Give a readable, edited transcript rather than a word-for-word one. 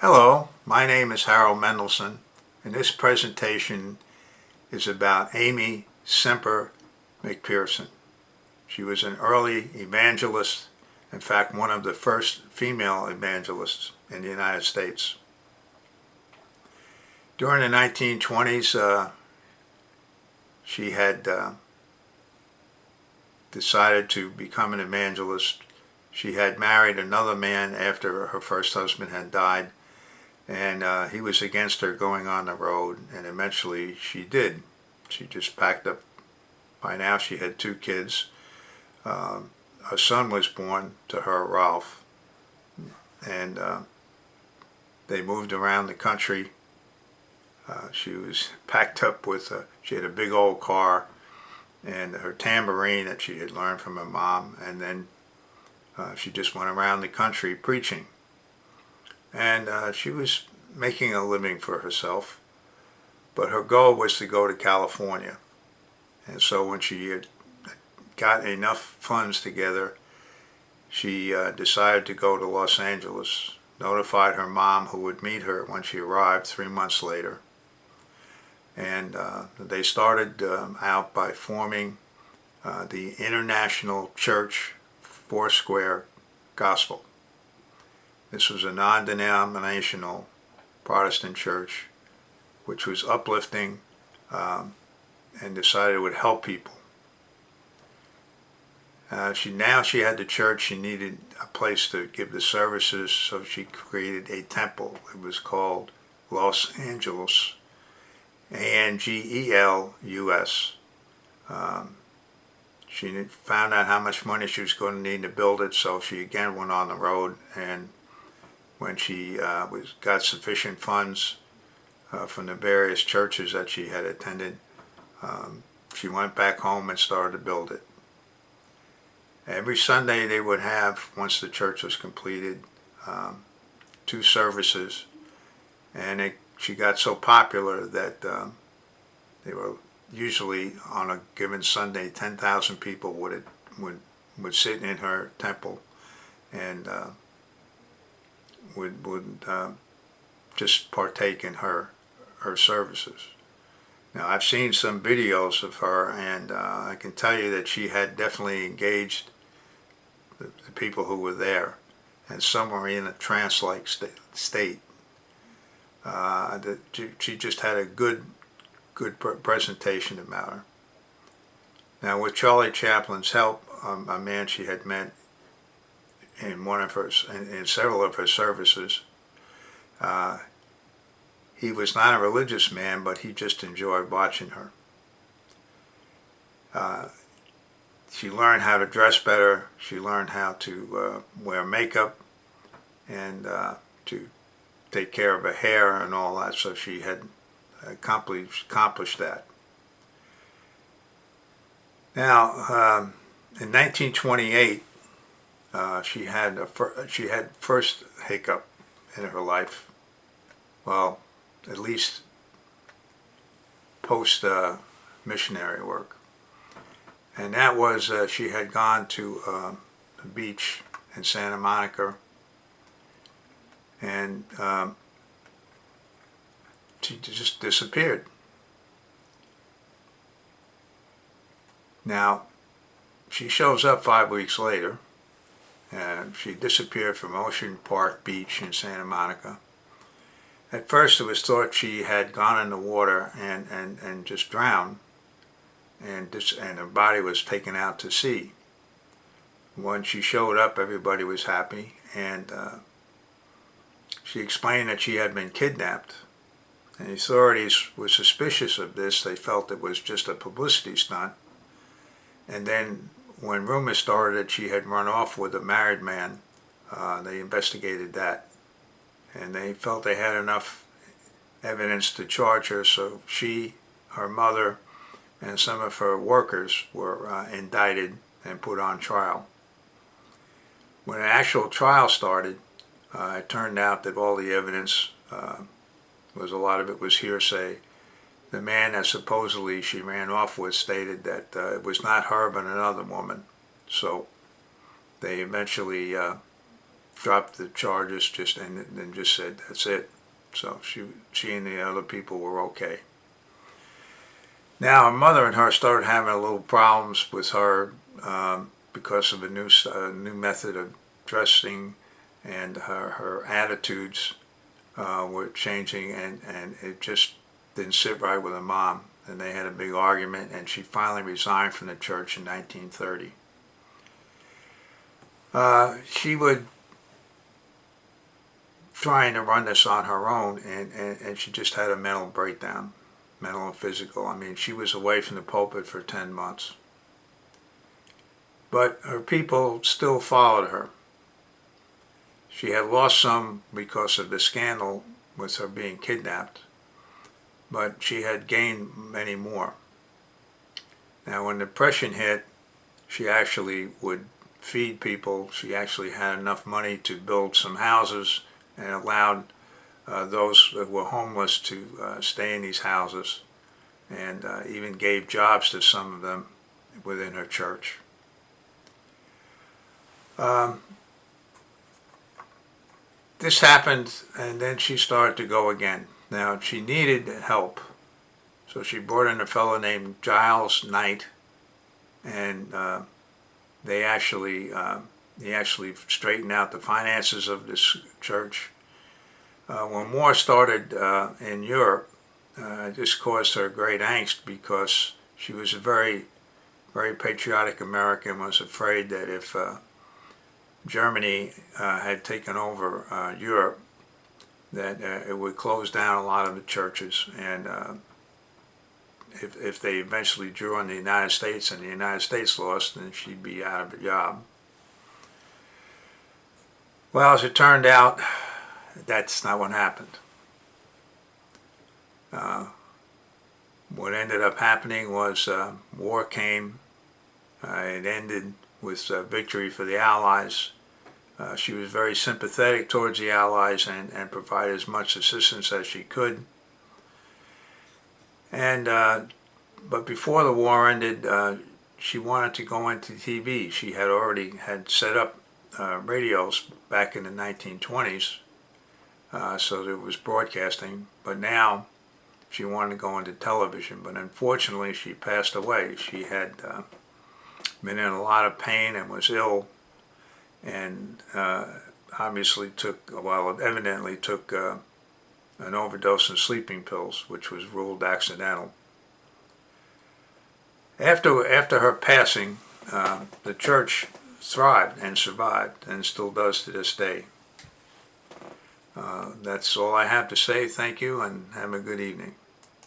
Hello, my name is Harold Mendelson, and this presentation is about Aimee Semple McPherson. She was an early evangelist, in fact, one of the first female evangelists in the United States. During the 1920s, she had decided to become an evangelist. She had married another man after her first husband had died, and he was against her going on the road, and eventually she did. She just packed up. By now she had 2 kids. A son was born to her, Ralph, and they moved around the country. She was packed up with, she had a big old car and her tambourine that she had learned from her mom, and then she just went around the country preaching. And she was making a living for herself, but her goal was to go to California. And so when she had got enough funds together, she decided to go to Los Angeles, notified her mom, who would meet her when she arrived 3 months later. And they started out by forming the International Church Foursquare Gospel. This was a non-denominational Protestant church which was uplifting and decided it would help people. She had the church. She needed a place to give the services, so she created a temple. It was called Los Angelus, Angelus. She found out how much money she was going to need to build it, so she again went on the road, and when she got sufficient funds from the various churches that she had attended, she went back home and started to build it. Every Sunday they would have, once the church was completed, 2 services, and she got so popular that they were usually on a given Sunday 10,000 people would sit in her temple and would just partake in her services. Now, I've seen some videos of her, and I can tell you that she had definitely engaged the people who were there, and some were in a trance-like state. She just had a good presentation about her. Now, with Charley Chaplin's help, a man she had met in several of her services, he was not a religious man, but he just enjoyed watching her. She learned how to dress better. She learned how to wear makeup and to take care of her hair and all that, so she had accomplished that. Now, in 1928, she had first hiccup in her life. Well, at least post missionary work, and that was she had gone to the beach in Santa Monica, and she just disappeared. Now, she shows up 5 weeks later, and she disappeared from Ocean Park Beach in Santa Monica. At first it was thought she had gone in the water and just drowned, and her body was taken out to sea. When she showed up, everybody was happy, and she explained that she had been kidnapped. And the authorities were suspicious of this. They felt it was just a publicity stunt. And then when rumors started that she had run off with a married man, they investigated that. And they felt they had enough evidence to charge her, so she, her mother, and some of her workers were indicted and put on trial. When an actual trial started, it turned out that all the evidence a lot of it was hearsay. The man that supposedly she ran off with stated that it was not her but another woman. So they eventually dropped the charges and just said that's it. So she and the other people were okay. Now her mother and her started having a little problems with her because of a new method of dressing, and her attitudes were changing, and it just didn't sit right with her mom. And they had a big argument, and she finally resigned from the church in 1930. She would trying to run this on her own, and she just had a mental breakdown, mental and physical. I mean, she was away from the pulpit for 10 months. But her people still followed her. She had lost some because of the scandal with her being kidnapped, but she had gained many more. Now, when the Depression hit, she actually would feed people. She actually had enough money to build some houses and allowed those who were homeless to stay in these houses, and even gave jobs to some of them within her church. This happened, and then she started to go again. Now, she needed help, so she brought in a fellow named Giles Knight, and he actually straightened out the finances of this church. When war started in Europe, this caused her great angst because she was a very, very patriotic American, was afraid that if Germany had taken over Europe, that it would close down a lot of the churches, and if they eventually drew on the United States and the United States lost, then she'd be out of a job. Well, as it turned out, that's not what happened. What ended up happening was war came. It ended with victory for the Allies. She was very sympathetic towards the Allies and provided as much assistance as she could. And but before the war ended, she wanted to go into TV. She had already set up radios back in the 1920s, so there was broadcasting. But now she wanted to go into television. But unfortunately, she passed away. She had been in a lot of pain and was ill, and evidently took an overdose in sleeping pills, which was ruled accidental. After her passing, the church thrived and survived, and still does to this day. That's all I have to say. Thank you, and have a good evening.